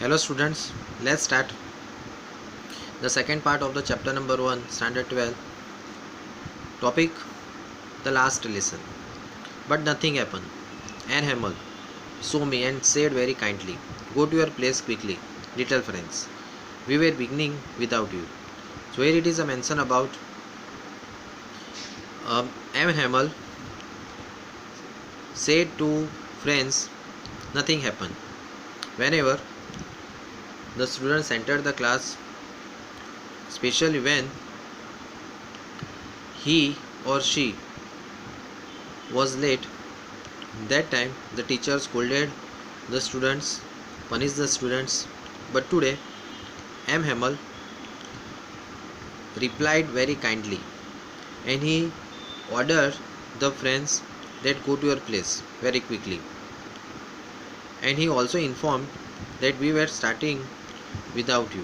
Hello students, let's start the second part of the chapter number 1, standard 12. Topic: the last lesson. But nothing happened. Anne Hamel saw me and said very kindly, "Go to your place quickly, little friends. We were beginning without you." So here it is a mention about Anne Hamel said to friends, nothing happened. Whenever the students entered the class, especially when he or she was late, that time the teacher scolded the students, punished the students. But today, M. Hamel replied very kindly and he ordered the friends that go to your place very quickly. And he also informed that we were starting without you.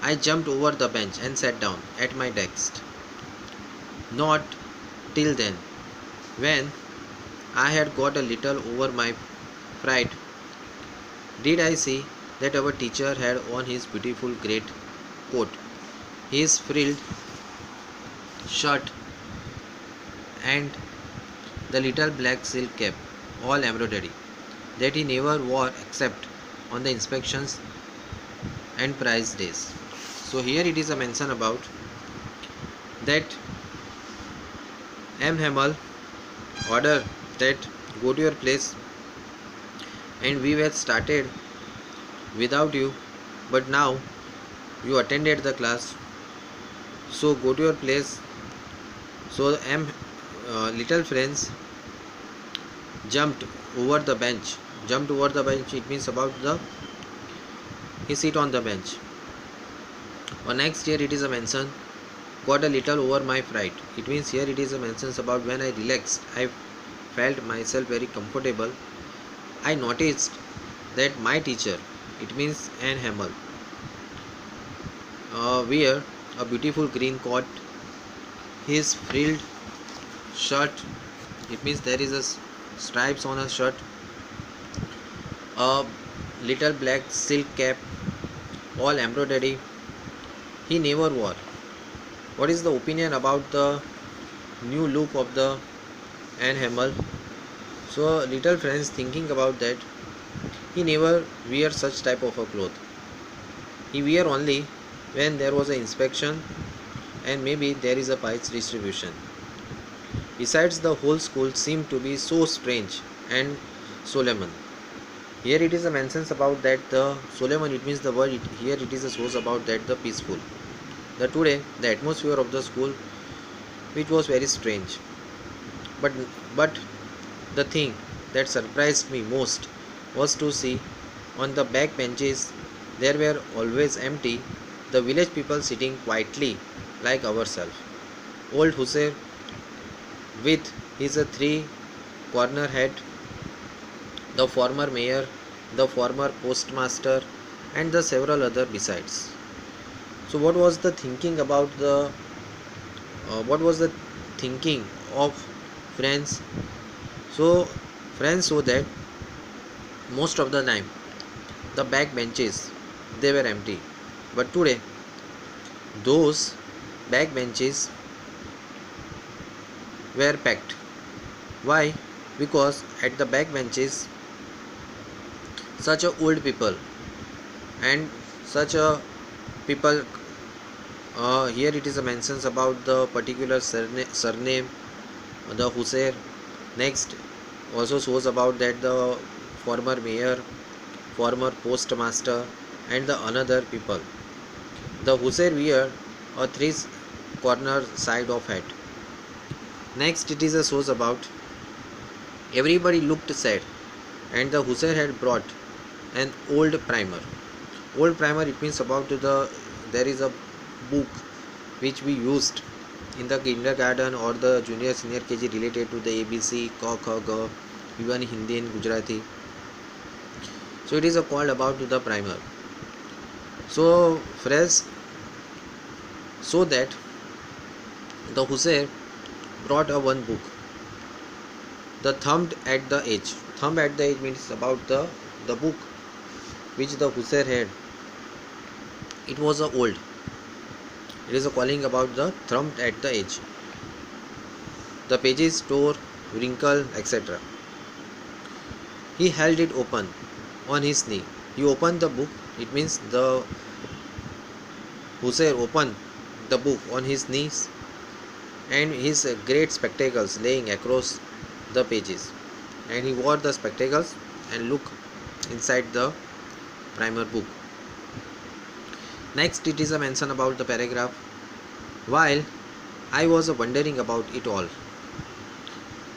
I jumped over the bench and sat down at my desk. Not till then, when I had got a little over my fright, did I see that our teacher had on his beautiful great coat, his frilled shirt, and the little black silk cap, all embroidery, that he never wore except on the inspections and prize days. So here it is a mention about that M. Hamel ordered that go to your place and we were started without you, but now you attended the class, so go to your place. So little friends jumped over the bench. Jumped over the bench, it means about the he sit on the bench. Or next year it is a mention got a little over my fright. It means here it is a mentions about when I relaxed, I felt myself very comfortable. I noticed that my teacher, it means Anne Hamel, wear a beautiful green coat, his frilled shirt, it means there is a stripes on a shirt, a little black silk cap, all embroidery, he never wore. What is the opinion about the new look of the Anne Hamel? So little friends thinking about that, he never wear such type of a cloth. He wear only when there was an inspection and maybe there is a prize distribution. Besides, the whole school seemed to be so strange and solemn. Here it is a mentions about that the solemn, it means the word here it is a source about that the peaceful. The today the atmosphere of the school, which was very strange. But the thing that surprised me most was to see on the back benches there were always empty, the village people sitting quietly like ourselves. Old Hussein with his three corner hat, the former mayor, the former postmaster, and the several other besides. So what was the thinking about the what was the thinking of friends? So friends saw that most of the time the back benches they were empty, but today those back benches were packed. Why? Because at the back benches such a old people and such a people, here it is a mentions about the particular surname, the Hussein. Next also shows about that the former mayor, former postmaster, and the another people. The Hussein wear a three corner side of hat. Next it is a shows about everybody looked sad and the Hussein had brought an old primer. Old primer, it means about the there is a book which we used in the kindergarten or the junior senior KG related to the ABC, Ka, Kha, Ga, even Hindi and Gujarati. So it is a call about the primer. So friends, so that the Hussein brought a one book, the thumbed at the edge. Thumb at the edge means about the book which the hussar had. It was a old. It is a calling about the thumped at the edge. The pages tore, wrinkled, etc. He held it open on his knee. He opened the book. It means the hussar opened the book on his knees and his great spectacles laying across the pages. And he wore the spectacles and looked inside the primer book. Next, it is a mention about the paragraph. While I was wondering about it all,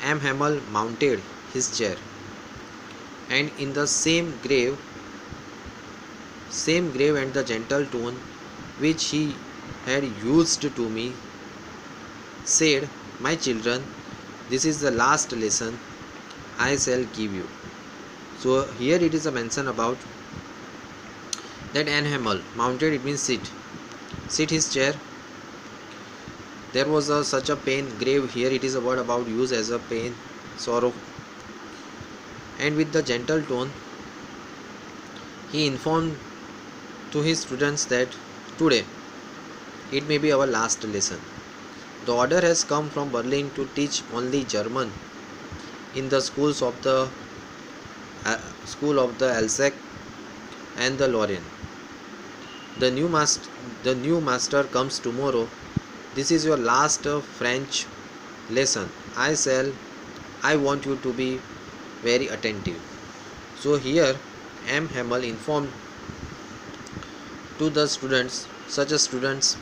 M. Hamel mounted his chair, and in the same grave and the gentle tone which he had used to me, said, "My children, this is the last lesson I shall give you." So here it is a mention about that Anne Hamel mounted, it means sit his chair. There was such a pain grave. Here it is a word about use as a pain, sorrow, and with the gentle tone he informed to his students that today it may be our last lesson. The order has come from Berlin to teach only German in the schools of the Alsace and the Lorraine. The new master comes tomorrow. This is your last French lesson. I want you to be very attentive. So here M. Hamel informed to the students, such as students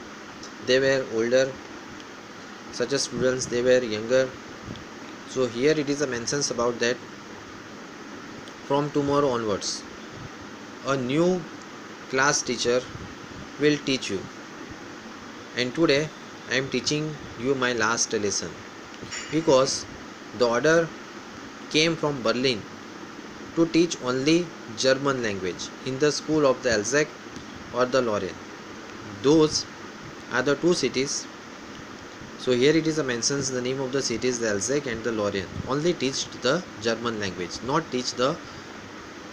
they were older, such as students they were younger. So here it is a mentions about that from tomorrow onwards a new class teacher will teach you, and today I am teaching you my last lesson, because the order came from Berlin to teach only German language in the school of the Alsace or the Lorraine. Those are the two cities. So here it is a mentions the name of the cities, the Alsace and the Lorraine. Only teach the German language, not teach the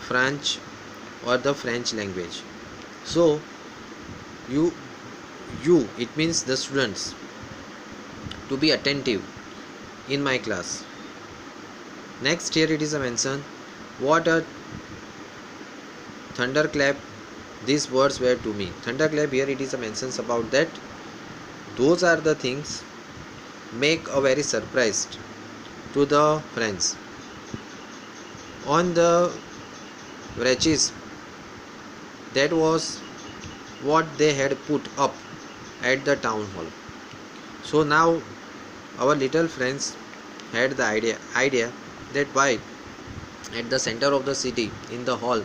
French or the French language. So you it means the students to be attentive in my class. Next, here it is a mention what a thunderclap these words were to me. Thunderclap, here it is a mentions about that those are the things make a very surprised to the friends on the wretches. That was what they had put up at the town hall. So now our little friends had the idea that why at the center of the city in the hall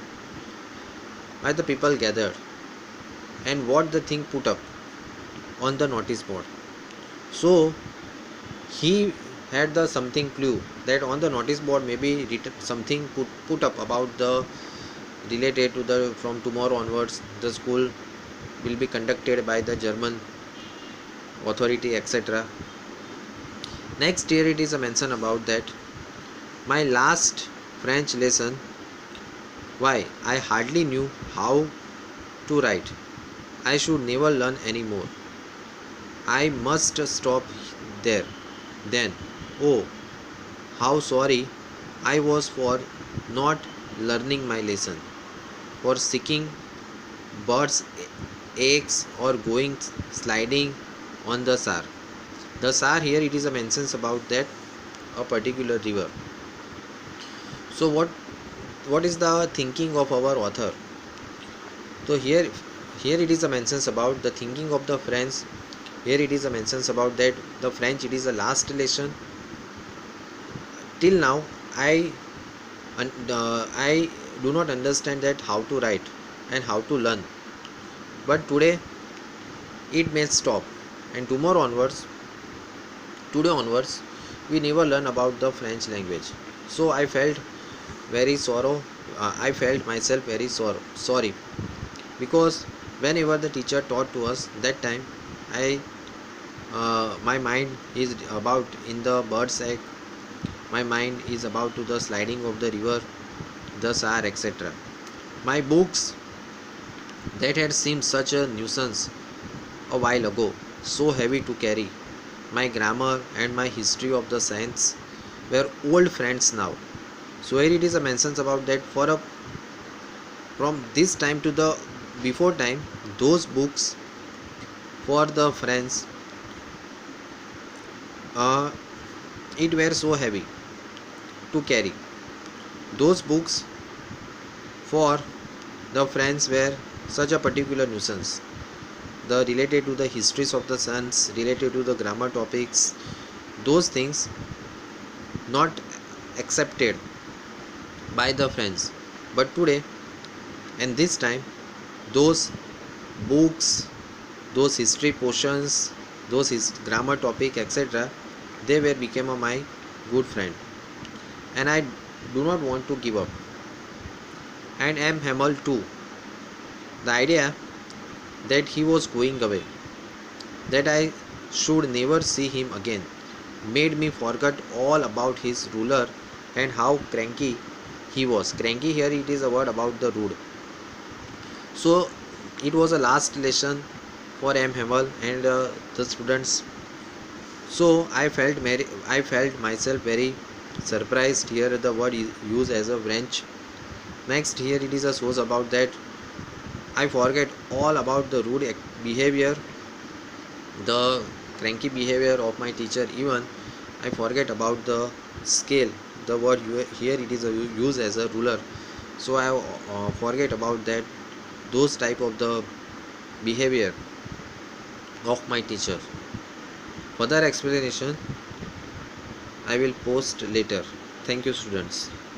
why the people gathered and what the thing put up on the notice board. So he had the something clue that on the notice board maybe written something put up about the related to the from tomorrow onwards the school will be conducted by the German authority, etc. Next, here it is a mention about that my last French lesson, why I hardly knew how to write. I should never learn any more. I must stop there. Then, oh, how sorry I was for not learning my lesson, for seeking birds' eggs or going sliding on the Saar. The Saar, here it is a mentions about that a particular river. So what is the thinking of our author? So here it is a mentions about the thinking of the French. Here it is a mentions about that the French, it is the last lesson. Till now I do not understand that how to write and how to learn, but today it may stop, and today onwards we never learn about the French language. So I felt very I felt myself very sorry, because whenever the teacher taught to us that time my mind is about in the bird's egg, my mind is about to the sliding of the river, the Saar, etc. My books that had seemed such a nuisance a while ago, so heavy to carry. My grammar and my history of the science were old friends now. So here it is a mentions about that from this time to the before time, those books for the friends, uh, it were so heavy to carry. Those books for the friends were such a particular nuisance. The related to the histories of the sons, related to the grammar topics, those things not accepted by the friends. But today and this time, those books, those history portions, those grammar topic, etc., they were became a my good friend, and I do not want to give up. And M. Hamel too. The idea that he was going away, that I should never see him again, made me forget all about his ruler and how cranky he was. Cranky here it is a word about the rude. So it was a last lesson for M. Hamel and the students. So I felt myself very surprised here the word is used as a wrench. Next here it is a source about that I forget all about the rude behavior, the cranky behavior of my teacher. Even I forget about the scale. The word here it is used as a ruler. So I forget about that those type of the behavior of my teacher. Further explanation I will post later. Thank you, students.